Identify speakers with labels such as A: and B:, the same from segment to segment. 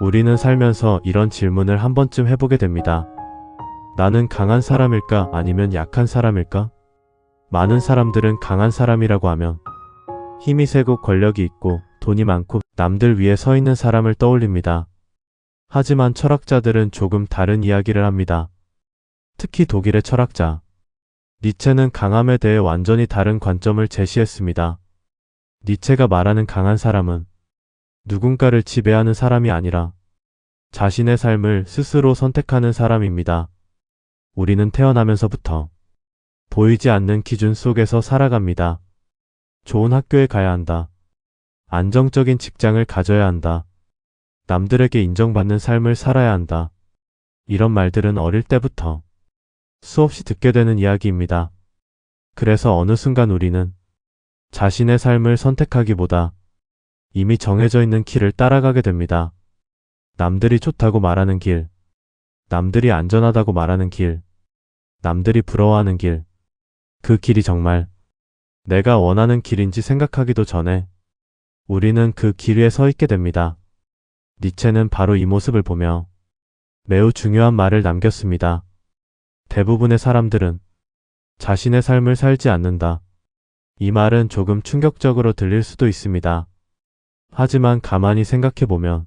A: 우리는 살면서 이런 질문을 한 번쯤 해보게 됩니다. 나는 강한 사람일까 아니면 약한 사람일까? 많은 사람들은 강한 사람이라고 하면 힘이 세고 권력이 있고 돈이 많고 남들 위에 서 있는 사람을 떠올립니다. 하지만 철학자들은 조금 다른 이야기를 합니다. 특히 독일의 철학자 니체는 강함에 대해 완전히 다른 관점을 제시했습니다. 니체가 말하는 강한 사람은 누군가를 지배하는 사람이 아니라 자신의 삶을 스스로 선택하는 사람입니다. 우리는 태어나면서부터 보이지 않는 기준 속에서 살아갑니다. 좋은 학교에 가야 한다. 안정적인 직장을 가져야 한다. 남들에게 인정받는 삶을 살아야 한다. 이런 말들은 어릴 때부터 수없이 듣게 되는 이야기입니다. 그래서 어느 순간 우리는 자신의 삶을 선택하기보다 이미 정해져 있는 길을 따라가게 됩니다. 남들이 좋다고 말하는 길, 남들이 안전하다고 말하는 길, 남들이 부러워하는 길, 그 길이 정말 내가 원하는 길인지 생각하기도 전에 우리는 그 길 위에 서 있게 됩니다. 니체는 바로 이 모습을 보며 매우 중요한 말을 남겼습니다. 대부분의 사람들은 자신의 삶을 살지 않는다. 이 말은 조금 충격적으로 들릴 수도 있습니다. 하지만 가만히 생각해보면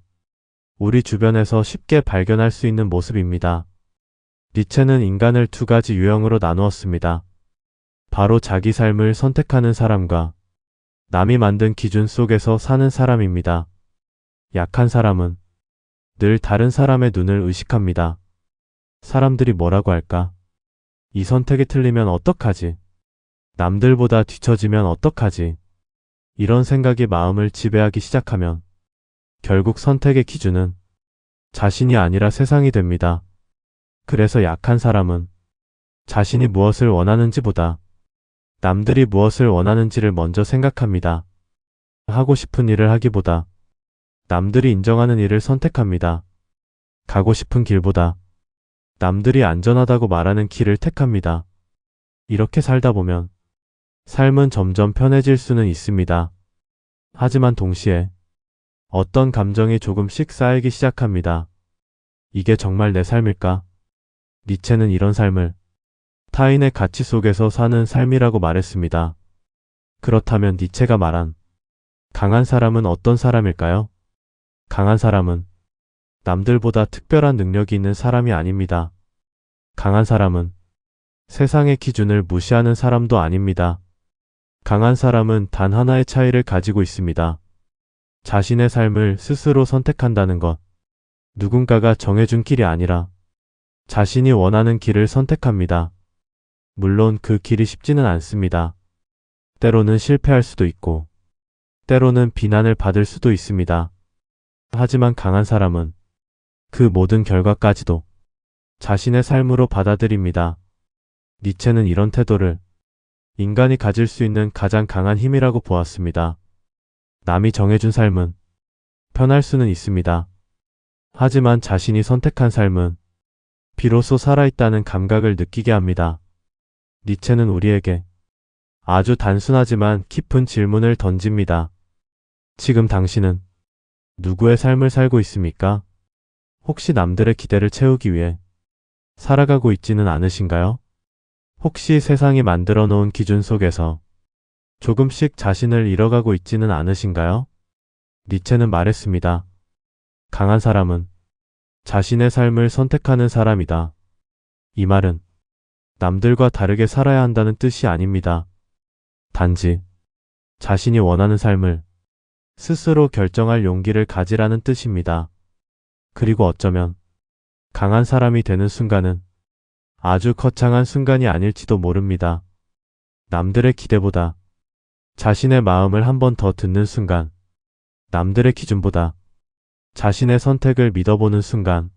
A: 우리 주변에서 쉽게 발견할 수 있는 모습입니다. 니체는 인간을 두 가지 유형으로 나누었습니다. 바로 자기 삶을 선택하는 사람과 남이 만든 기준 속에서 사는 사람입니다. 약한 사람은 늘 다른 사람의 눈을 의식합니다. 사람들이 뭐라고 할까? 이 선택이 틀리면 어떡하지? 남들보다 뒤처지면 어떡하지? 이런 생각이 마음을 지배하기 시작하면 결국 선택의 기준은 자신이 아니라 세상이 됩니다. 그래서 약한 사람은 자신이 무엇을 원하는지보다 남들이 무엇을 원하는지를 먼저 생각합니다. 하고 싶은 일을 하기보다 남들이 인정하는 일을 선택합니다. 가고 싶은 길보다 남들이 안전하다고 말하는 길을 택합니다. 이렇게 살다 보면 삶은 점점 편해질 수는 있습니다. 하지만 동시에 어떤 감정이 조금씩 쌓이기 시작합니다. 이게 정말 내 삶일까? 니체는 이런 삶을 타인의 가치 속에서 사는 삶이라고 말했습니다. 그렇다면 니체가 말한 강한 사람은 어떤 사람일까요? 강한 사람은 남들보다 특별한 능력이 있는 사람이 아닙니다. 강한 사람은 세상의 기준을 무시하는 사람도 아닙니다. 강한 사람은 단 하나의 차이를 가지고 있습니다. 자신의 삶을 스스로 선택한다는 것. 누군가가 정해준 길이 아니라 자신이 원하는 길을 선택합니다. 물론 그 길이 쉽지는 않습니다. 때로는 실패할 수도 있고, 때로는 비난을 받을 수도 있습니다. 하지만 강한 사람은 그 모든 결과까지도 자신의 삶으로 받아들입니다. 니체는 이런 태도를 인간이 가질 수 있는 가장 강한 힘이라고 보았습니다. 남이 정해준 삶은 편할 수는 있습니다. 하지만 자신이 선택한 삶은 비로소 살아있다는 감각을 느끼게 합니다. 니체는 우리에게 아주 단순하지만 깊은 질문을 던집니다. 지금 당신은 누구의 삶을 살고 있습니까? 혹시 남들의 기대를 채우기 위해 살아가고 있지는 않으신가요? 혹시 세상이 만들어 놓은 기준 속에서 조금씩 자신을 잃어가고 있지는 않으신가요? 니체는 말했습니다. 강한 사람은 자신의 삶을 선택하는 사람이다. 이 말은 남들과 다르게 살아야 한다는 뜻이 아닙니다. 단지 자신이 원하는 삶을 스스로 결정할 용기를 가지라는 뜻입니다. 그리고 어쩌면 강한 사람이 되는 순간은 아주 거창한 순간이 아닐지도 모릅니다. 남들의 기대보다 자신의 마음을 한 번 더 듣는 순간, 남들의 기준보다 자신의 선택을 믿어보는 순간,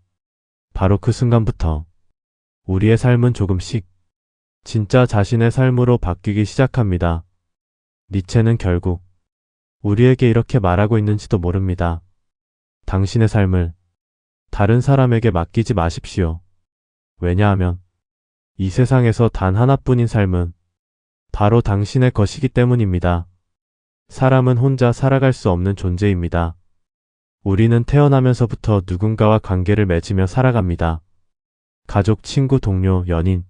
A: 바로 그 순간부터 우리의 삶은 조금씩 진짜 자신의 삶으로 바뀌기 시작합니다. 니체는 결국 우리에게 이렇게 말하고 있는지도 모릅니다. 당신의 삶을 다른 사람에게 맡기지 마십시오. 왜냐하면 이 세상에서 단 하나뿐인 삶은 바로 당신의 것이기 때문입니다. 사람은 혼자 살아갈 수 없는 존재입니다. 우리는 태어나면서부터 누군가와 관계를 맺으며 살아갑니다. 가족, 친구, 동료, 연인.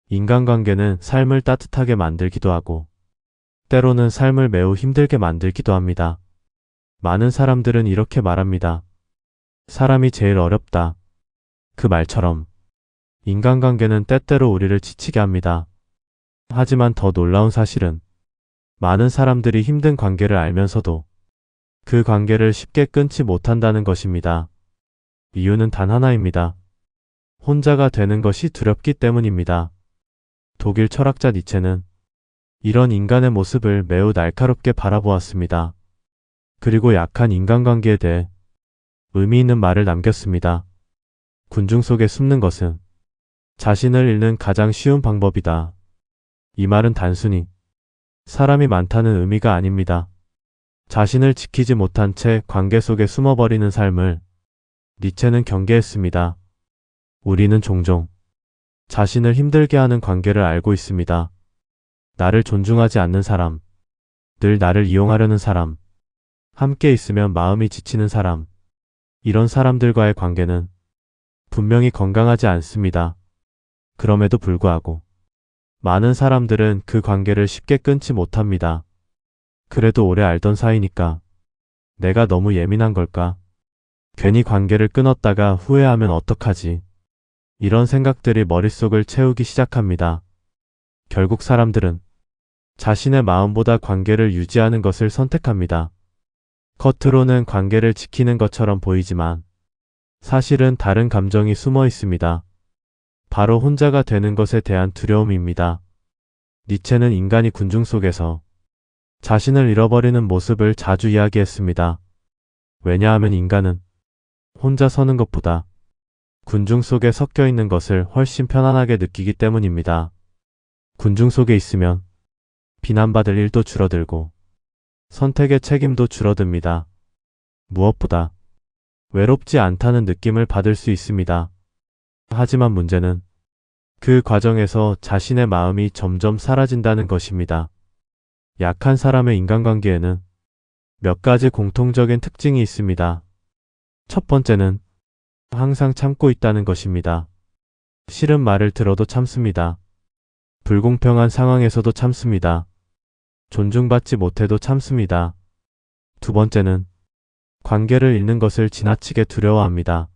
A: 인간관계는 삶을 따뜻하게 만들기도 하고, 때로는 삶을 매우 힘들게 만들기도 합니다. 많은 사람들은 이렇게 말합니다. 사람이 제일 어렵다. 그 말처럼 인간관계는 때때로 우리를 지치게 합니다. 하지만 더 놀라운 사실은 많은 사람들이 힘든 관계를 알면서도 그 관계를 쉽게 끊지 못한다는 것입니다. 이유는 단 하나입니다. 혼자가 되는 것이 두렵기 때문입니다. 독일 철학자 니체는 이런 인간의 모습을 매우 날카롭게 바라보았습니다. 그리고 약한 인간관계에 대해 의미 있는 말을 남겼습니다. 군중 속에 숨는 것은 자신을 잃는 가장 쉬운 방법이다. 이 말은 단순히 사람이 많다는 의미가 아닙니다. 자신을 지키지 못한 채 관계 속에 숨어버리는 삶을 니체는 경계했습니다. 우리는 종종 자신을 힘들게 하는 관계를 알고 있습니다. 나를 존중하지 않는 사람, 늘 나를 이용하려는 사람, 함께 있으면 마음이 지치는 사람, 이런 사람들과의 관계는 분명히 건강하지 않습니다. 그럼에도 불구하고 많은 사람들은 그 관계를 쉽게 끊지 못합니다. 그래도 오래 알던 사이니까 내가 너무 예민한 걸까? 괜히 관계를 끊었다가 후회하면 어떡하지? 이런 생각들이 머릿속을 채우기 시작합니다. 결국 사람들은 자신의 마음보다 관계를 유지하는 것을 선택합니다. 겉으로는 관계를 지키는 것처럼 보이지만 사실은 다른 감정이 숨어 있습니다. 바로 혼자가 되는 것에 대한 두려움입니다. 니체는 인간이 군중 속에서 자신을 잃어버리는 모습을 자주 이야기했습니다. 왜냐하면 인간은 혼자 서는 것보다 군중 속에 섞여 있는 것을 훨씬 편안하게 느끼기 때문입니다. 군중 속에 있으면 비난받을 일도 줄어들고 선택의 책임도 줄어듭니다. 무엇보다 외롭지 않다는 느낌을 받을 수 있습니다. 하지만 문제는 그 과정에서 자신의 마음이 점점 사라진다는 것입니다. 약한 사람의 인간관계에는 몇 가지 공통적인 특징이 있습니다. 첫 번째는 항상 참고 있다는 것입니다. 싫은 말을 들어도 참습니다. 불공평한 상황에서도 참습니다. 존중받지 못해도 참습니다. 두 번째는 관계를 잃는 것을 지나치게 두려워합니다.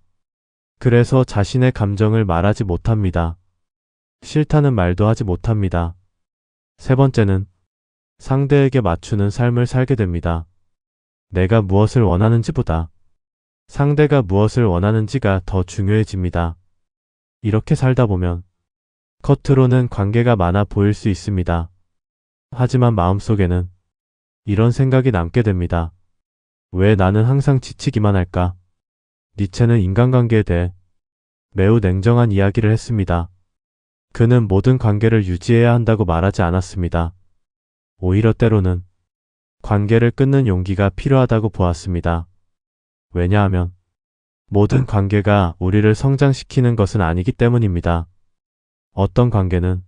A: 그래서 자신의 감정을 말하지 못합니다. 싫다는 말도 하지 못합니다. 세 번째는 상대에게 맞추는 삶을 살게 됩니다. 내가 무엇을 원하는지보다 상대가 무엇을 원하는지가 더 중요해집니다. 이렇게 살다 보면 겉으로는 관계가 많아 보일 수 있습니다. 하지만 마음속에는 이런 생각이 남게 됩니다. 왜 나는 항상 지치기만 할까? 니체는 인간관계에 대해 매우 냉정한 이야기를 했습니다. 그는 모든 관계를 유지해야 한다고 말하지 않았습니다. 오히려 때로는 관계를 끊는 용기가 필요하다고 보았습니다. 왜냐하면 모든 관계가 우리를 성장시키는 것은 아니기 때문입니다. 어떤 관계는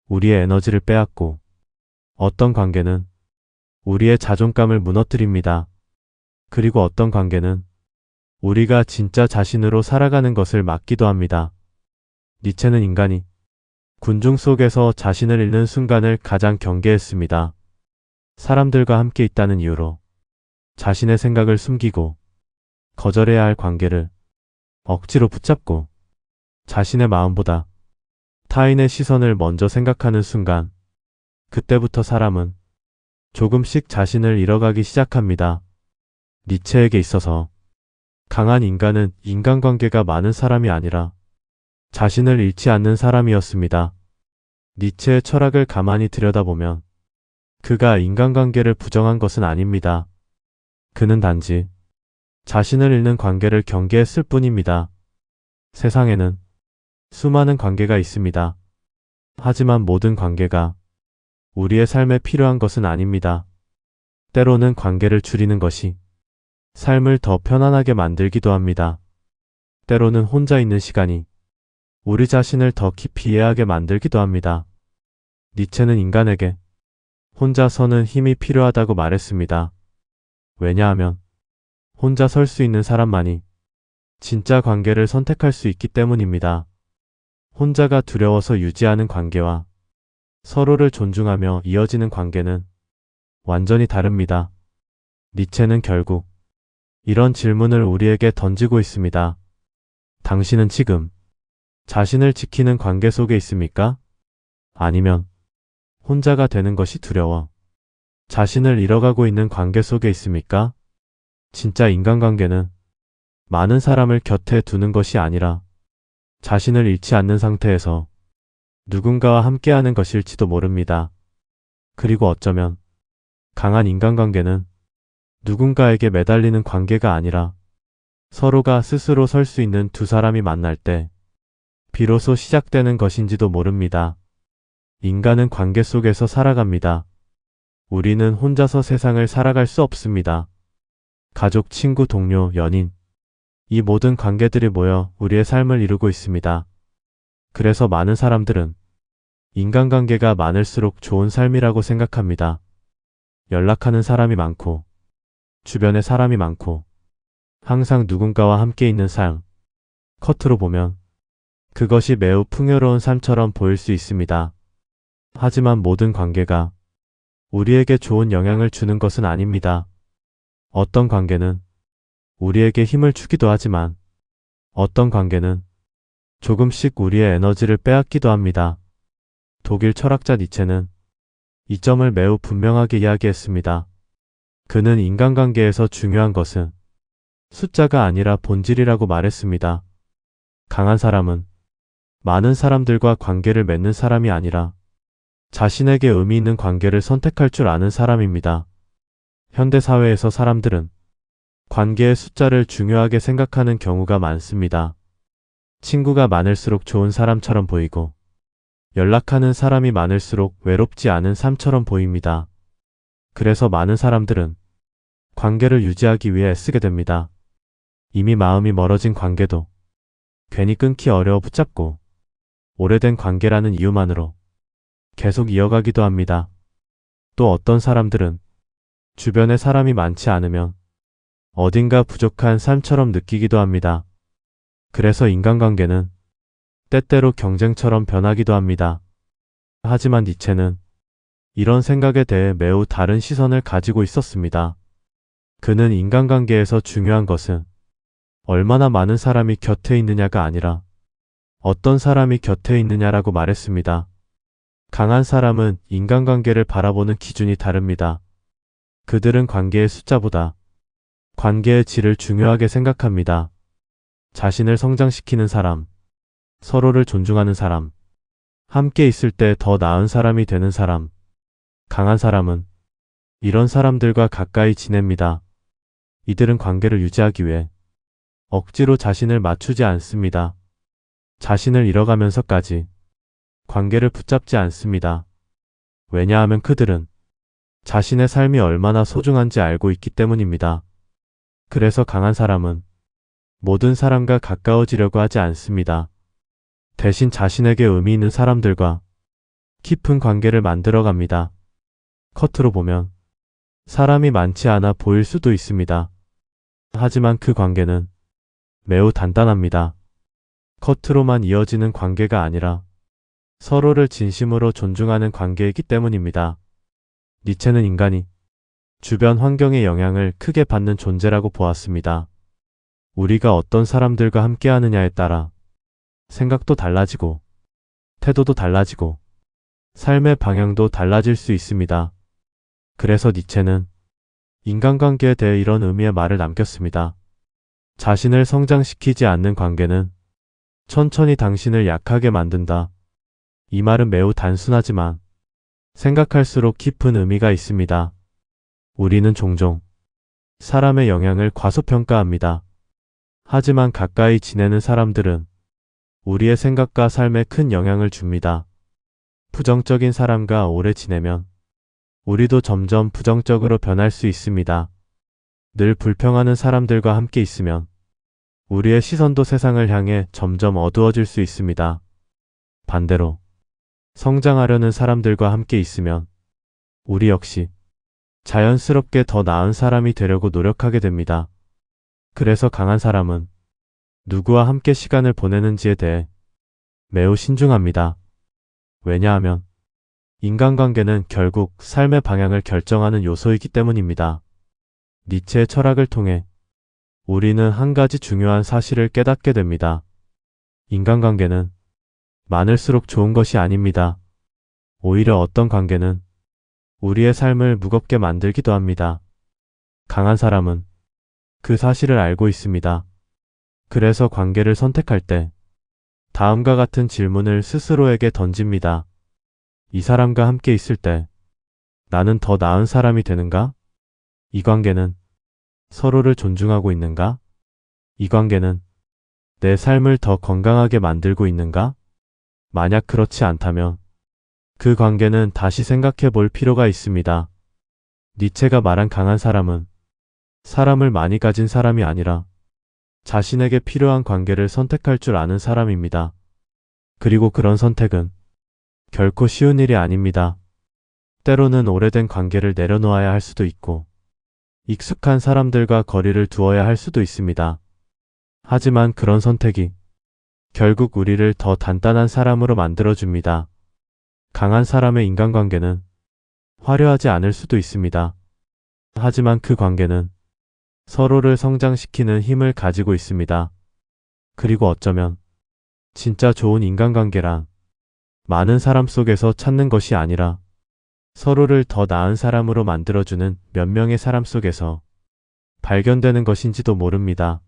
A: 우리의 에너지를 빼앗고 어떤 관계는 우리의 자존감을 무너뜨립니다. 그리고 어떤 관계는 우리가 진짜 자신으로 살아가는 것을 막기도 합니다. 니체는 인간이 군중 속에서 자신을 잃는 순간을 가장 경계했습니다. 사람들과 함께 있다는 이유로 자신의 생각을 숨기고 거절해야 할 관계를 억지로 붙잡고 자신의 마음보다 타인의 시선을 먼저 생각하는 순간, 그때부터 사람은 조금씩 자신을 잃어가기 시작합니다. 니체에게 있어서 강한 인간은 인간관계가 많은 사람이 아니라 자신을 잃지 않는 사람이었습니다. 니체의 철학을 가만히 들여다보면 그가 인간관계를 부정한 것은 아닙니다. 그는 단지 자신을 잃는 관계를 경계했을 뿐입니다. 세상에는 수많은 관계가 있습니다. 하지만 모든 관계가 우리의 삶에 필요한 것은 아닙니다. 때로는 관계를 줄이는 것이 삶을 더 편안하게 만들기도 합니다. 때로는 혼자 있는 시간이 우리 자신을 더 깊이 이해하게 만들기도 합니다. 니체는 인간에게 혼자 서는 힘이 필요하다고 말했습니다. 왜냐하면 혼자 설 수 있는 사람만이 진짜 관계를 선택할 수 있기 때문입니다. 혼자가 두려워서 유지하는 관계와 서로를 존중하며 이어지는 관계는 완전히 다릅니다. 니체는 결국 이런 질문을 우리에게 던지고 있습니다. 당신은 지금 자신을 지키는 관계 속에 있습니까? 아니면 혼자가 되는 것이 두려워 자신을 잃어가고 있는 관계 속에 있습니까? 진짜 인간관계는 많은 사람을 곁에 두는 것이 아니라 자신을 잃지 않는 상태에서 누군가와 함께하는 것일지도 모릅니다. 그리고 어쩌면 강한 인간관계는 누군가에게 매달리는 관계가 아니라 서로가 스스로 설 수 있는 두 사람이 만날 때 비로소 시작되는 것인지도 모릅니다. 인간은 관계 속에서 살아갑니다. 우리는 혼자서 세상을 살아갈 수 없습니다. 가족, 친구, 동료, 연인, 이 모든 관계들이 모여 우리의 삶을 이루고 있습니다. 그래서 많은 사람들은 인간관계가 많을수록 좋은 삶이라고 생각합니다. 연락하는 사람이 많고, 주변에 사람이 많고, 항상 누군가와 함께 있는 삶. 겉으로 보면 그것이 매우 풍요로운 삶처럼 보일 수 있습니다. 하지만 모든 관계가 우리에게 좋은 영향을 주는 것은 아닙니다. 어떤 관계는 우리에게 힘을 주기도 하지만 어떤 관계는 조금씩 우리의 에너지를 빼앗기도 합니다. 독일 철학자 니체는 이 점을 매우 분명하게 이야기했습니다. 그는 인간관계에서 중요한 것은 숫자가 아니라 본질이라고 말했습니다. 강한 사람은 많은 사람들과 관계를 맺는 사람이 아니라 자신에게 의미 있는 관계를 선택할 줄 아는 사람입니다. 현대 사회에서 사람들은 관계의 숫자를 중요하게 생각하는 경우가 많습니다. 친구가 많을수록 좋은 사람처럼 보이고 연락하는 사람이 많을수록 외롭지 않은 삶처럼 보입니다. 그래서 많은 사람들은 관계를 유지하기 위해 애쓰게 됩니다. 이미 마음이 멀어진 관계도 괜히 끊기 어려워 붙잡고 오래된 관계라는 이유만으로 계속 이어가기도 합니다. 또 어떤 사람들은 주변에 사람이 많지 않으면 어딘가 부족한 삶처럼 느끼기도 합니다. 그래서 인간관계는 때때로 경쟁처럼 변하기도 합니다. 하지만 니체는 이런 생각에 대해 매우 다른 시선을 가지고 있었습니다. 그는 인간관계에서 중요한 것은 얼마나 많은 사람이 곁에 있느냐가 아니라 어떤 사람이 곁에 있느냐라고 말했습니다. 강한 사람은 인간관계를 바라보는 기준이 다릅니다. 그들은 관계의 숫자보다 관계의 질을 중요하게 생각합니다. 자신을 성장시키는 사람, 서로를 존중하는 사람, 함께 있을 때 더 나은 사람이 되는 사람. 강한 사람은 이런 사람들과 가까이 지냅니다. 이들은 관계를 유지하기 위해 억지로 자신을 맞추지 않습니다. 자신을 잃어가면서까지 관계를 붙잡지 않습니다. 왜냐하면 그들은 자신의 삶이 얼마나 소중한지 알고 있기 때문입니다. 그래서 강한 사람은 모든 사람과 가까워지려고 하지 않습니다. 대신 자신에게 의미 있는 사람들과 깊은 관계를 만들어갑니다. 겉으로 보면 사람이 많지 않아 보일 수도 있습니다. 하지만 그 관계는 매우 단단합니다. 겉으로만 이어지는 관계가 아니라 서로를 진심으로 존중하는 관계이기 때문입니다. 니체는 인간이 주변 환경의 영향을 크게 받는 존재라고 보았습니다. 우리가 어떤 사람들과 함께하느냐에 따라 생각도 달라지고 태도도 달라지고 삶의 방향도 달라질 수 있습니다. 그래서 니체는 인간관계에 대해 이런 의미의 말을 남겼습니다. 자신을 성장시키지 않는 관계는 천천히 당신을 약하게 만든다. 이 말은 매우 단순하지만 생각할수록 깊은 의미가 있습니다. 우리는 종종 사람의 영향을 과소평가합니다. 하지만 가까이 지내는 사람들은 우리의 생각과 삶에 큰 영향을 줍니다. 부정적인 사람과 오래 지내면 우리도 점점 부정적으로 변할 수 있습니다. 늘 불평하는 사람들과 함께 있으면 우리의 시선도 세상을 향해 점점 어두워질 수 있습니다. 반대로 성장하려는 사람들과 함께 있으면 우리 역시 자연스럽게 더 나은 사람이 되려고 노력하게 됩니다. 그래서 강한 사람은 누구와 함께 시간을 보내는지에 대해 매우 신중합니다. 왜냐하면 인간관계는 결국 삶의 방향을 결정하는 요소이기 때문입니다. 니체의 철학을 통해 우리는 한 가지 중요한 사실을 깨닫게 됩니다. 인간관계는 많을수록 좋은 것이 아닙니다. 오히려 어떤 관계는 우리의 삶을 무겁게 만들기도 합니다. 강한 사람은 그 사실을 알고 있습니다. 그래서 관계를 선택할 때 다음과 같은 질문을 스스로에게 던집니다. 이 사람과 함께 있을 때 나는 더 나은 사람이 되는가? 이 관계는 서로를 존중하고 있는가? 이 관계는 내 삶을 더 건강하게 만들고 있는가? 만약 그렇지 않다면 그 관계는 다시 생각해 볼 필요가 있습니다. 니체가 말한 강한 사람은 사람을 많이 가진 사람이 아니라 자신에게 필요한 관계를 선택할 줄 아는 사람입니다. 그리고 그런 선택은 결코 쉬운 일이 아닙니다. 때로는 오래된 관계를 내려놓아야 할 수도 있고 익숙한 사람들과 거리를 두어야 할 수도 있습니다. 하지만 그런 선택이 결국 우리를 더 단단한 사람으로 만들어줍니다. 강한 사람의 인간관계는 화려하지 않을 수도 있습니다. 하지만 그 관계는 서로를 성장시키는 힘을 가지고 있습니다. 그리고 어쩌면 진짜 좋은 인간관계란 많은 사람 속에서 찾는 것이 아니라 서로를 더 나은 사람으로 만들어주는 몇 명의 사람 속에서 발견되는 것인지도 모릅니다.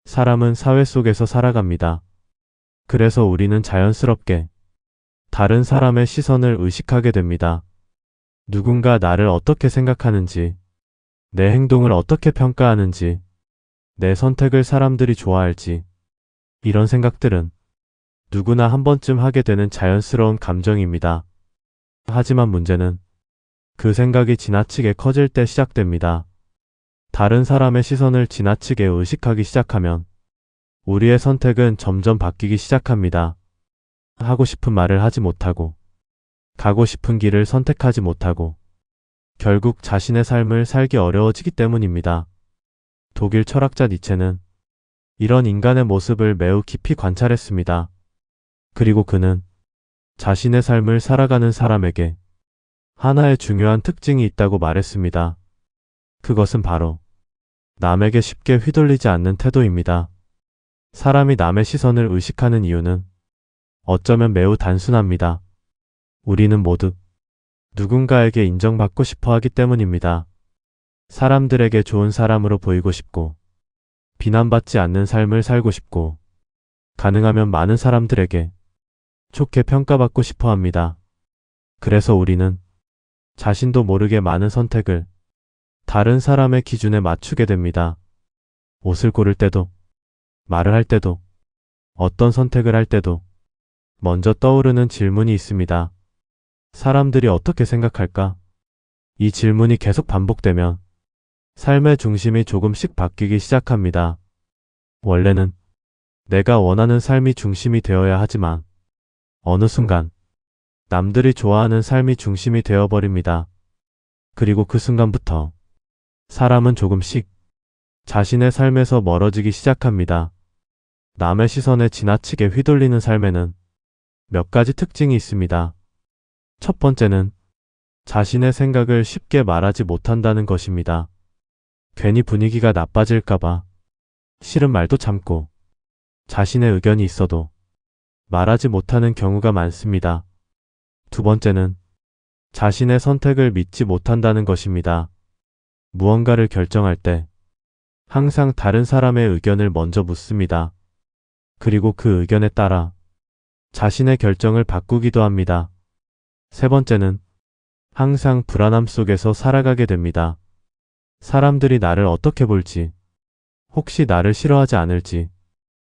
A: 사람은 사회 속에서 살아갑니다. 그래서 우리는 자연스럽게 다른 사람의 시선을 의식하게 됩니다. 누군가 나를 어떻게 생각하는지, 내 행동을 어떻게 평가하는지, 내 선택을 사람들이 좋아할지, 이런 생각들은 누구나 한 번쯤 하게 되는 자연스러운 감정입니다. 하지만 문제는 그 생각이 지나치게 커질 때 시작됩니다. 다른 사람의 시선을 지나치게 의식하기 시작하면 우리의 선택은 점점 바뀌기 시작합니다. 하고 싶은 말을 하지 못하고, 가고 싶은 길을 선택하지 못하고, 결국 자신의 삶을 살기 어려워지기 때문입니다. 독일 철학자 니체는 이런 인간의 모습을 매우 깊이 관찰했습니다. 그리고 그는 자신의 삶을 살아가는 사람에게 하나의 중요한 특징이 있다고 말했습니다. 그것은 바로 남에게 쉽게 휘둘리지 않는 태도입니다. 사람이 남의 시선을 의식하는 이유는 어쩌면 매우 단순합니다. 우리는 모두 누군가에게 인정받고 싶어 하기 때문입니다. 사람들에게 좋은 사람으로 보이고 싶고, 비난받지 않는 삶을 살고 싶고, 가능하면 많은 사람들에게 좋게 평가받고 싶어 합니다. 그래서 우리는 자신도 모르게 많은 선택을 다른 사람의 기준에 맞추게 됩니다. 옷을 고를 때도, 말을 할 때도, 어떤 선택을 할 때도 먼저 떠오르는 질문이 있습니다. 사람들이 어떻게 생각할까? 이 질문이 계속 반복되면 삶의 중심이 조금씩 바뀌기 시작합니다. 원래는 내가 원하는 삶이 중심이 되어야 하지만 어느 순간 남들이 좋아하는 삶이 중심이 되어버립니다. 그리고 그 순간부터 사람은 조금씩 자신의 삶에서 멀어지기 시작합니다. 남의 시선에 지나치게 휘둘리는 삶에는 몇 가지 특징이 있습니다. 첫 번째는 자신의 생각을 쉽게 말하지 못한다는 것입니다. 괜히 분위기가 나빠질까봐 싫은 말도 참고 자신의 의견이 있어도 말하지 못하는 경우가 많습니다. 두 번째는 자신의 선택을 믿지 못한다는 것입니다. 무언가를 결정할 때 항상 다른 사람의 의견을 먼저 묻습니다. 그리고 그 의견에 따라 자신의 결정을 바꾸기도 합니다. 세 번째는 항상 불안함 속에서 살아가게 됩니다. 사람들이 나를 어떻게 볼지, 혹시 나를 싫어하지 않을지,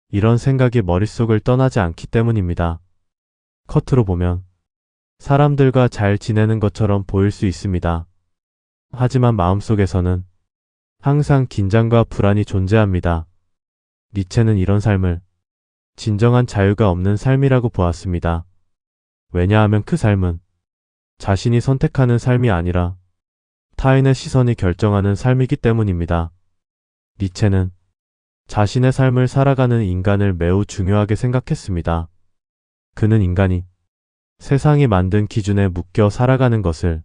A: 이런 생각이 머릿속을 떠나지 않기 때문입니다. 겉으로 보면 사람들과 잘 지내는 것처럼 보일 수 있습니다. 하지만 마음속에서는 항상 긴장과 불안이 존재합니다. 니체는 이런 삶을 진정한 자유가 없는 삶이라고 보았습니다. 왜냐하면 그 삶은 자신이 선택하는 삶이 아니라 타인의 시선이 결정하는 삶이기 때문입니다. 니체는 자신의 삶을 살아가는 인간을 매우 중요하게 생각했습니다. 그는 인간이 세상이 만든 기준에 묶여 살아가는 것을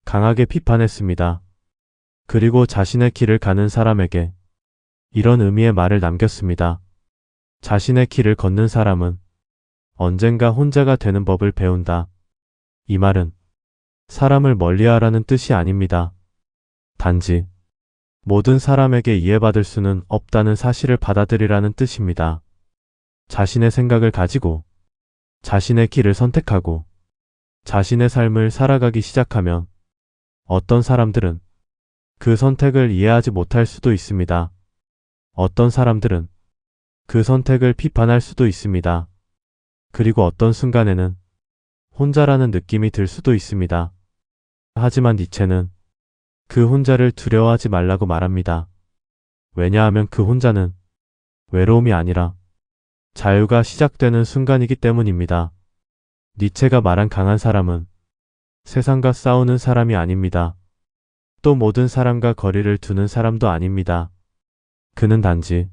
A: 강하게 비판했습니다. 그리고 자신의 길을 가는 사람에게 이런 의미의 말을 남겼습니다. 자신의 길을 걷는 사람은 언젠가 혼자가 되는 법을 배운다. 이 말은 사람을 멀리하라는 뜻이 아닙니다. 단지 모든 사람에게 이해받을 수는 없다는 사실을 받아들이라는 뜻입니다. 자신의 생각을 가지고 자신의 길을 선택하고 자신의 삶을 살아가기 시작하면 어떤 사람들은 그 선택을 이해하지 못할 수도 있습니다. 어떤 사람들은 그 선택을 비판할 수도 있습니다. 그리고 어떤 순간에는 혼자라는 느낌이 들 수도 있습니다. 하지만 니체는 그 혼자를 두려워하지 말라고 말합니다. 왜냐하면 그 혼자는 외로움이 아니라 자유가 시작되는 순간이기 때문입니다. 니체가 말한 강한 사람은 세상과 싸우는 사람이 아닙니다. 또 모든 사람과 거리를 두는 사람도 아닙니다. 그는 단지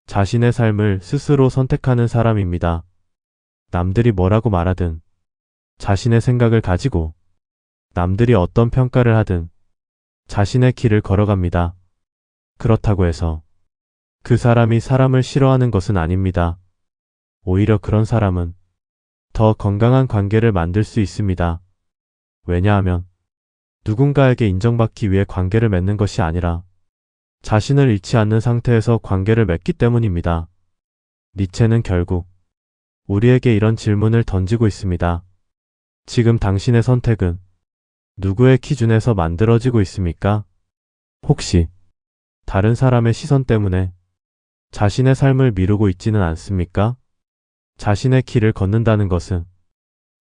A: 자신의 삶을 스스로 선택하는 사람입니다. 남들이 뭐라고 말하든 자신의 생각을 가지고 남들이 어떤 평가를 하든 자신의 길을 걸어갑니다. 그렇다고 해서 그 사람이 사람을 싫어하는 것은 아닙니다. 오히려 그런 사람은 더 건강한 관계를 만들 수 있습니다. 왜냐하면 누군가에게 인정받기 위해 관계를 맺는 것이 아니라 자신을 잃지 않는 상태에서 관계를 맺기 때문입니다. 니체는 결국 우리에게 이런 질문을 던지고 있습니다. 지금 당신의 선택은 누구의 기준에서 만들어지고 있습니까? 혹시 다른 사람의 시선 때문에 자신의 삶을 미루고 있지는 않습니까? 자신의 길을 걷는다는 것은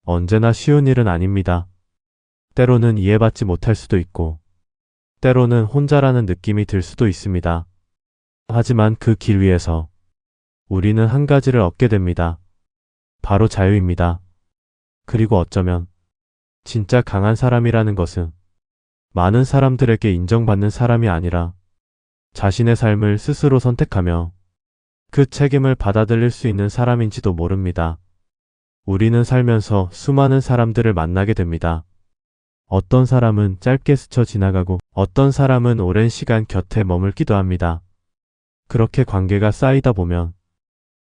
A: 언제나 쉬운 일은 아닙니다. 때로는 이해받지 못할 수도 있고, 때로는 혼자라는 느낌이 들 수도 있습니다. 하지만 그 길 위에서 우리는 한 가지를 얻게 됩니다. 바로 자유입니다. 그리고 어쩌면 진짜 강한 사람이라는 것은 많은 사람들에게 인정받는 사람이 아니라 자신의 삶을 스스로 선택하며 그 책임을 받아들일 수 있는 사람인지도 모릅니다. 우리는 살면서 수많은 사람들을 만나게 됩니다. 어떤 사람은 짧게 스쳐 지나가고 어떤 사람은 오랜 시간 곁에 머물기도 합니다. 그렇게 관계가 쌓이다 보면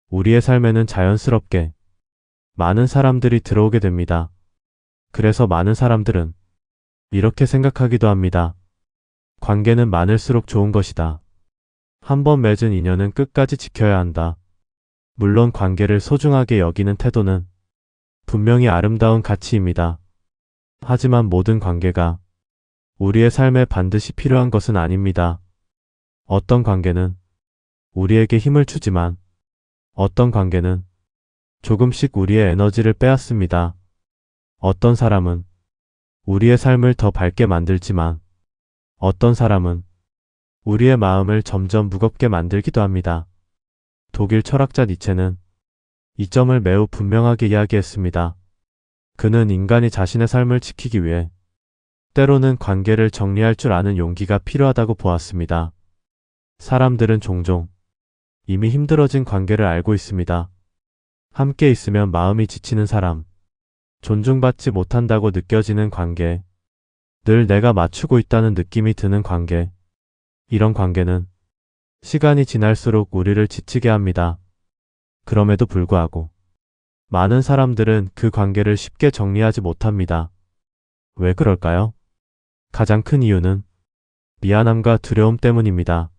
A: 우리의 삶에는 자연스럽게 많은 사람들이 들어오게 됩니다. 그래서 많은 사람들은 이렇게 생각하기도 합니다. 관계는 많을수록 좋은 것이다. 한 번 맺은 인연은 끝까지 지켜야 한다. 물론 관계를 소중하게 여기는 태도는 분명히 아름다운 가치입니다. 하지만 모든 관계가 우리의 삶에 반드시 필요한 것은 아닙니다. 어떤 관계는 우리에게 힘을 주지만 어떤 관계는 조금씩 우리의 에너지를 빼앗습니다. 어떤 사람은 우리의 삶을 더 밝게 만들지만 어떤 사람은 우리의 마음을 점점 무겁게 만들기도 합니다. 독일 철학자 니체는 이 점을 매우 분명하게 이야기했습니다. 그는 인간이 자신의 삶을 지키기 위해 때로는 관계를 정리할 줄 아는 용기가 필요하다고 보았습니다. 사람들은 종종 이미 힘들어진 관계를 알고 있습니다. 함께 있으면 마음이 지치는 사람, 존중받지 못한다고 느껴지는 관계, 늘 내가 맞추고 있다는 느낌이 드는 관계, 이런 관계는 시간이 지날수록 우리를 지치게 합니다. 그럼에도 불구하고 많은 사람들은 그 관계를 쉽게 정리하지 못합니다. 왜 그럴까요? 가장 큰 이유는 미안함과 두려움 때문입니다.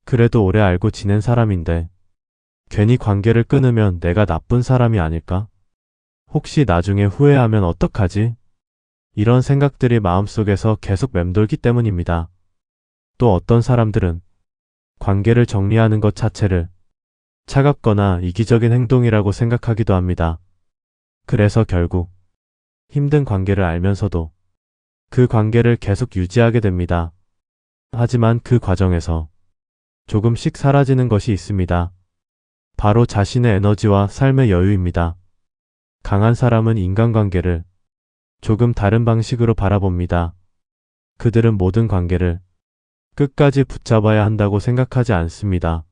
A: 그래도 오래 알고 지낸 사람인데 괜히 관계를 끊으면 내가 나쁜 사람이 아닐까? 혹시 나중에 후회하면 어떡하지? 이런 생각들이 마음속에서 계속 맴돌기 때문입니다. 또 어떤 사람들은 관계를 정리하는 것 자체를 차갑거나 이기적인 행동이라고 생각하기도 합니다. 그래서 결국 힘든 관계를 알면서도 그 관계를 계속 유지하게 됩니다. 하지만 그 과정에서 조금씩 사라지는 것이 있습니다. 바로 자신의 에너지와 삶의 여유입니다. 강한 사람은 인간관계를 조금 다른 방식으로 바라봅니다. 그들은 모든 관계를 끝까지 붙잡아야 한다고 생각하지 않습니다.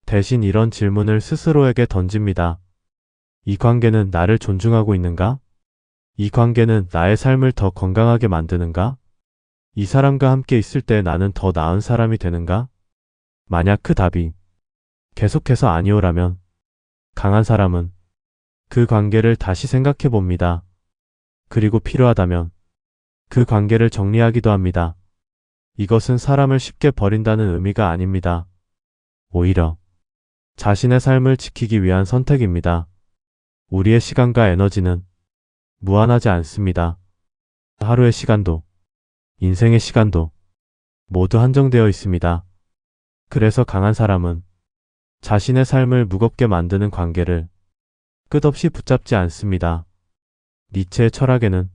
A: 대신 이런 질문을 스스로에게 던집니다. 이 관계는 나를 존중하고 있는가? 이 관계는 나의 삶을 더 건강하게 만드는가? 이 사람과 함께 있을 때 나는 더 나은 사람이 되는가? 만약 그 답이 계속해서 아니오라면 강한 사람은 그 관계를 다시 생각해 봅니다. 그리고 필요하다면 그 관계를 정리하기도 합니다. 이것은 사람을 쉽게 버린다는 의미가 아닙니다. 오히려 자신의 삶을 지키기 위한 선택입니다. 우리의 시간과 에너지는 무한하지 않습니다. 하루의 시간도, 인생의 시간도 모두 한정되어 있습니다. 그래서 강한 사람은 자신의 삶을 무겁게 만드는 관계를 끝없이 붙잡지 않습니다. 니체의 철학에는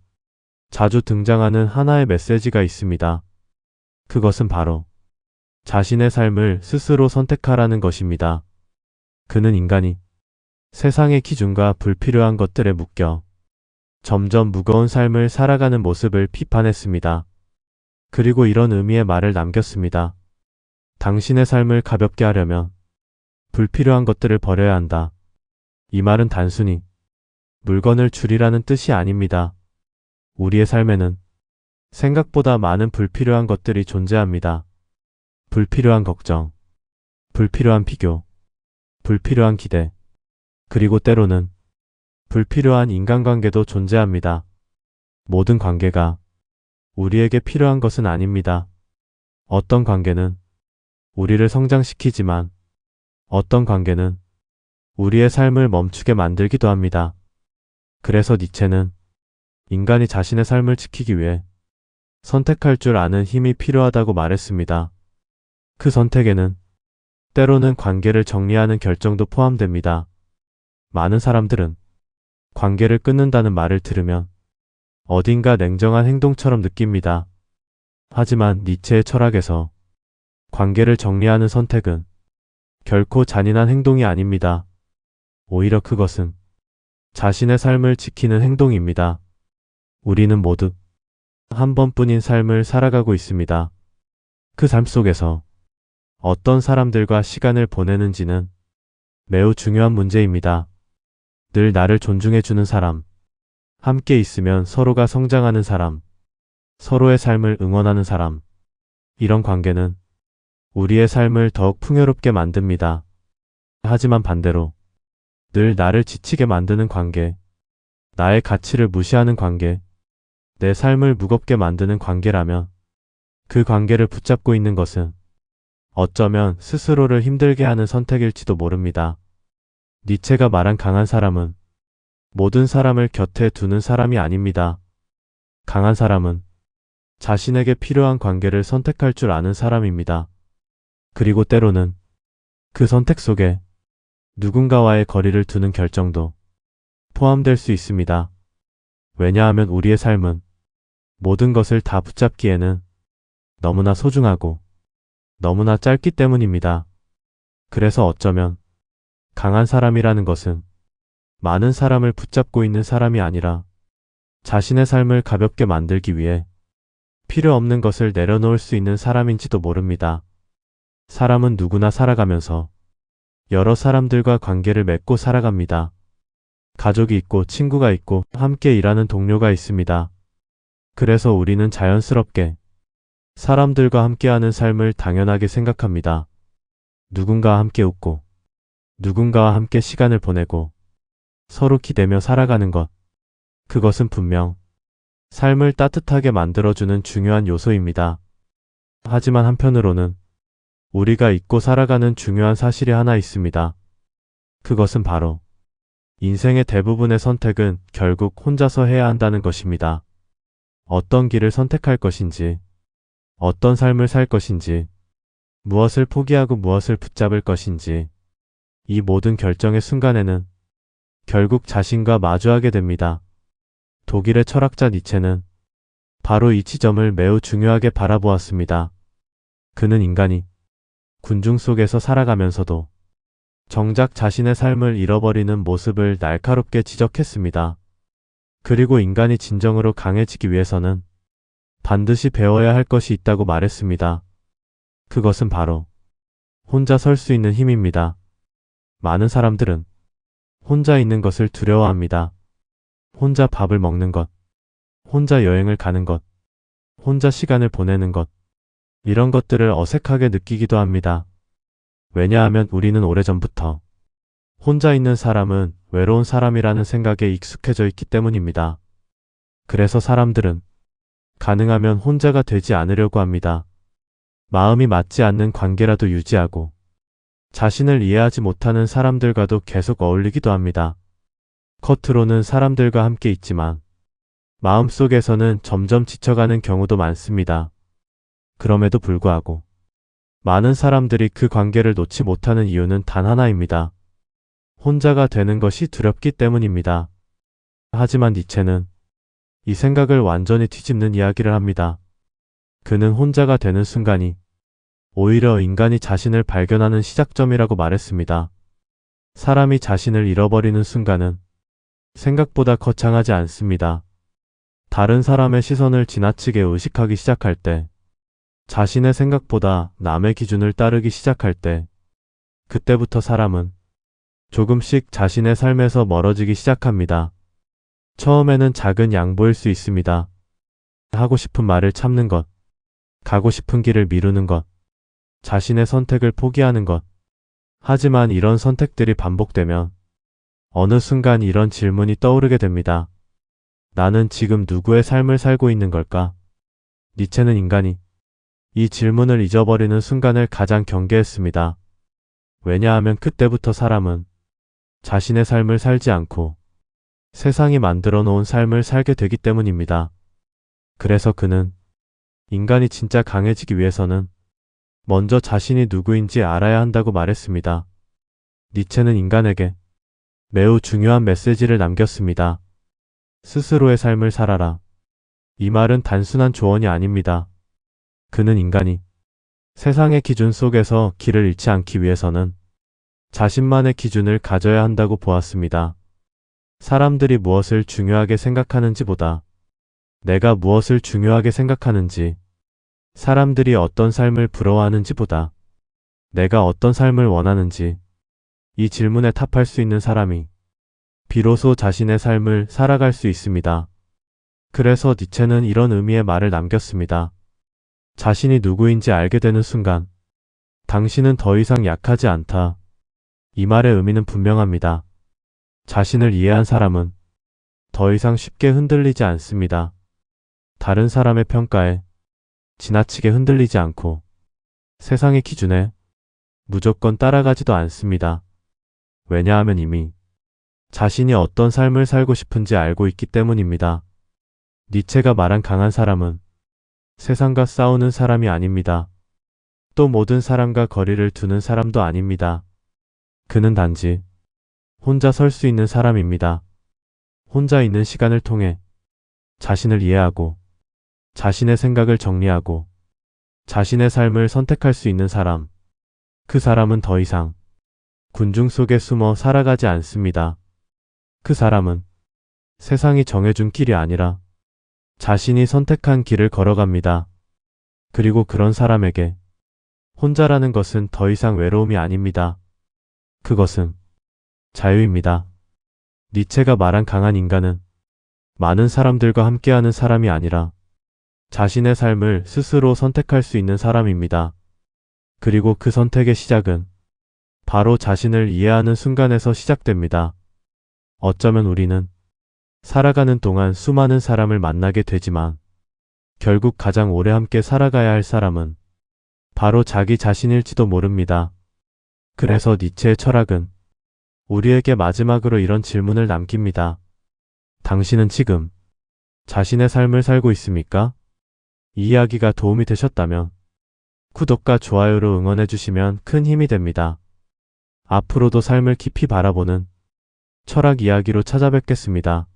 A: 자주 등장하는 하나의 메시지가 있습니다. 그것은 바로 자신의 삶을 스스로 선택하라는 것입니다. 그는 인간이 세상의 기준과 불필요한 것들에 묶여 점점 무거운 삶을 살아가는 모습을 비판했습니다. 그리고 이런 의미의 말을 남겼습니다. 당신의 삶을 가볍게 하려면 불필요한 것들을 버려야 한다. 이 말은 단순히 물건을 줄이라는 뜻이 아닙니다. 우리의 삶에는 생각보다 많은 불필요한 것들이 존재합니다. 불필요한 걱정, 불필요한 비교, 불필요한 기대, 그리고 때로는 불필요한 인간관계도 존재합니다. 모든 관계가 우리에게 필요한 것은 아닙니다. 어떤 관계는 우리를 성장시키지만 어떤 관계는 우리의 삶을 멈추게 만들기도 합니다. 그래서 니체는 인간이 자신의 삶을 지키기 위해 선택할 줄 아는 힘이 필요하다고 말했습니다. 그 선택에는 때로는 관계를 정리하는 결정도 포함됩니다. 많은 사람들은 관계를 끊는다는 말을 들으면 어딘가 냉정한 행동처럼 느낍니다. 하지만 니체의 철학에서 관계를 정리하는 선택은 결코 잔인한 행동이 아닙니다. 오히려 그것은 자신의 삶을 지키는 행동입니다. 우리는 모두 한 번뿐인 삶을 살아가고 있습니다. 그 삶 속에서 어떤 사람들과 시간을 보내는지는 매우 중요한 문제입니다. 늘 나를 존중해주는 사람, 함께 있으면 서로가 성장하는 사람, 서로의 삶을 응원하는 사람, 이런 관계는 우리의 삶을 더욱 풍요롭게 만듭니다. 하지만 반대로 늘 나를 지치게 만드는 관계, 나의 가치를 무시하는 관계, 내 삶을 무겁게 만드는 관계라면 그 관계를 붙잡고 있는 것은 어쩌면 스스로를 힘들게 하는 선택일지도 모릅니다. 니체가 말한 강한 사람은 모든 사람을 곁에 두는 사람이 아닙니다. 강한 사람은 자신에게 필요한 관계를 선택할 줄 아는 사람입니다. 그리고 때로는 그 선택 속에 누군가와의 거리를 두는 결정도 포함될 수 있습니다. 왜냐하면 우리의 삶은 모든 것을 다 붙잡기에는 너무나 소중하고 너무나 짧기 때문입니다. 그래서 어쩌면 강한 사람이라는 것은 많은 사람을 붙잡고 있는 사람이 아니라 자신의 삶을 가볍게 만들기 위해 필요 없는 것을 내려놓을 수 있는 사람인지도 모릅니다. 사람은 누구나 살아가면서 여러 사람들과 관계를 맺고 살아갑니다. 가족이 있고 친구가 있고 함께 일하는 동료가 있습니다. 그래서 우리는 자연스럽게 사람들과 함께하는 삶을 당연하게 생각합니다. 누군가와 함께 웃고 누군가와 함께 시간을 보내고 서로 기대며 살아가는 것. 그것은 분명 삶을 따뜻하게 만들어주는 중요한 요소입니다. 하지만 한편으로는 우리가 잊고 살아가는 중요한 사실이 하나 있습니다. 그것은 바로 인생의 대부분의 선택은 결국 혼자서 해야 한다는 것입니다. 어떤 길을 선택할 것인지, 어떤 삶을 살 것인지, 무엇을 포기하고 무엇을 붙잡을 것인지, 이 모든 결정의 순간에는 결국 자신과 마주하게 됩니다. 독일의 철학자 니체는 바로 이 지점을 매우 중요하게 바라보았습니다. 그는 인간이 군중 속에서 살아가면서도 정작 자신의 삶을 잃어버리는 모습을 날카롭게 지적했습니다. 그리고 인간이 진정으로 강해지기 위해서는 반드시 배워야 할 것이 있다고 말했습니다. 그것은 바로 혼자 설 수 있는 힘입니다. 많은 사람들은 혼자 있는 것을 두려워합니다. 혼자 밥을 먹는 것, 혼자 여행을 가는 것, 혼자 시간을 보내는 것, 이런 것들을 어색하게 느끼기도 합니다. 왜냐하면 우리는 오래전부터 혼자 있는 사람은 외로운 사람이라는 생각에 익숙해져 있기 때문입니다. 그래서 사람들은 가능하면 혼자가 되지 않으려고 합니다. 마음이 맞지 않는 관계라도 유지하고 자신을 이해하지 못하는 사람들과도 계속 어울리기도 합니다. 겉으로는 사람들과 함께 있지만 마음속에서는 점점 지쳐가는 경우도 많습니다. 그럼에도 불구하고 많은 사람들이 그 관계를 놓지 못하는 이유는 단 하나입니다. 혼자가 되는 것이 두렵기 때문입니다. 하지만 니체는 이 생각을 완전히 뒤집는 이야기를 합니다. 그는 혼자가 되는 순간이 오히려 인간이 자신을 발견하는 시작점이라고 말했습니다. 사람이 자신을 잃어버리는 순간은 생각보다 거창하지 않습니다. 다른 사람의 시선을 지나치게 의식하기 시작할 때, 자신의 생각보다 남의 기준을 따르기 시작할 때, 그때부터 사람은 조금씩 자신의 삶에서 멀어지기 시작합니다. 처음에는 작은 양보일 수 있습니다. 하고 싶은 말을 참는 것, 가고 싶은 길을 미루는 것, 자신의 선택을 포기하는 것. 하지만 이런 선택들이 반복되면 어느 순간 이런 질문이 떠오르게 됩니다. 나는 지금 누구의 삶을 살고 있는 걸까? 니체는 인간이 이 질문을 잊어버리는 순간을 가장 경계했습니다. 왜냐하면 그때부터 사람은 자신의 삶을 살지 않고 세상이 만들어 놓은 삶을 살게 되기 때문입니다. 그래서 그는 인간이 진짜 강해지기 위해서는 먼저 자신이 누구인지 알아야 한다고 말했습니다. 니체는 인간에게 매우 중요한 메시지를 남겼습니다. 스스로의 삶을 살아라. 이 말은 단순한 조언이 아닙니다. 그는 인간이 세상의 기준 속에서 길을 잃지 않기 위해서는 자신만의 기준을 가져야 한다고 보았습니다. 사람들이 무엇을 중요하게 생각하는지보다 내가 무엇을 중요하게 생각하는지, 사람들이 어떤 삶을 부러워하는지보다 내가 어떤 삶을 원하는지, 이 질문에 답할 수 있는 사람이 비로소 자신의 삶을 살아갈 수 있습니다. 그래서 니체는 이런 의미의 말을 남겼습니다. 자신이 누구인지 알게 되는 순간, 당신은 더 이상 약하지 않다. 이 말의 의미는 분명합니다. 자신을 이해한 사람은 더 이상 쉽게 흔들리지 않습니다. 다른 사람의 평가에 지나치게 흔들리지 않고 세상의 기준에 무조건 따라가지도 않습니다. 왜냐하면 이미 자신이 어떤 삶을 살고 싶은지 알고 있기 때문입니다. 니체가 말한 강한 사람은 세상과 싸우는 사람이 아닙니다. 또 모든 사람과 거리를 두는 사람도 아닙니다. 그는 단지 혼자 설 수 있는 사람입니다. 혼자 있는 시간을 통해 자신을 이해하고 자신의 생각을 정리하고 자신의 삶을 선택할 수 있는 사람. 그 사람은 더 이상 군중 속에 숨어 살아가지 않습니다. 그 사람은 세상이 정해준 길이 아니라 자신이 선택한 길을 걸어갑니다. 그리고 그런 사람에게 혼자라는 것은 더 이상 외로움이 아닙니다. 그것은 자유입니다. 니체가 말한 강한 인간은 많은 사람들과 함께하는 사람이 아니라 자신의 삶을 스스로 선택할 수 있는 사람입니다. 그리고 그 선택의 시작은 바로 자신을 이해하는 순간에서 시작됩니다. 어쩌면 우리는 살아가는 동안 수많은 사람을 만나게 되지만 결국 가장 오래 함께 살아가야 할 사람은 바로 자기 자신일지도 모릅니다. 그래서 니체의 철학은 우리에게 마지막으로 이런 질문을 남깁니다. 당신은 지금 자신의 삶을 살고 있습니까? 이 이야기가 도움이 되셨다면 구독과 좋아요로 응원해 주시면 큰 힘이 됩니다. 앞으로도 삶을 깊이 바라보는 철학 이야기로 찾아뵙겠습니다.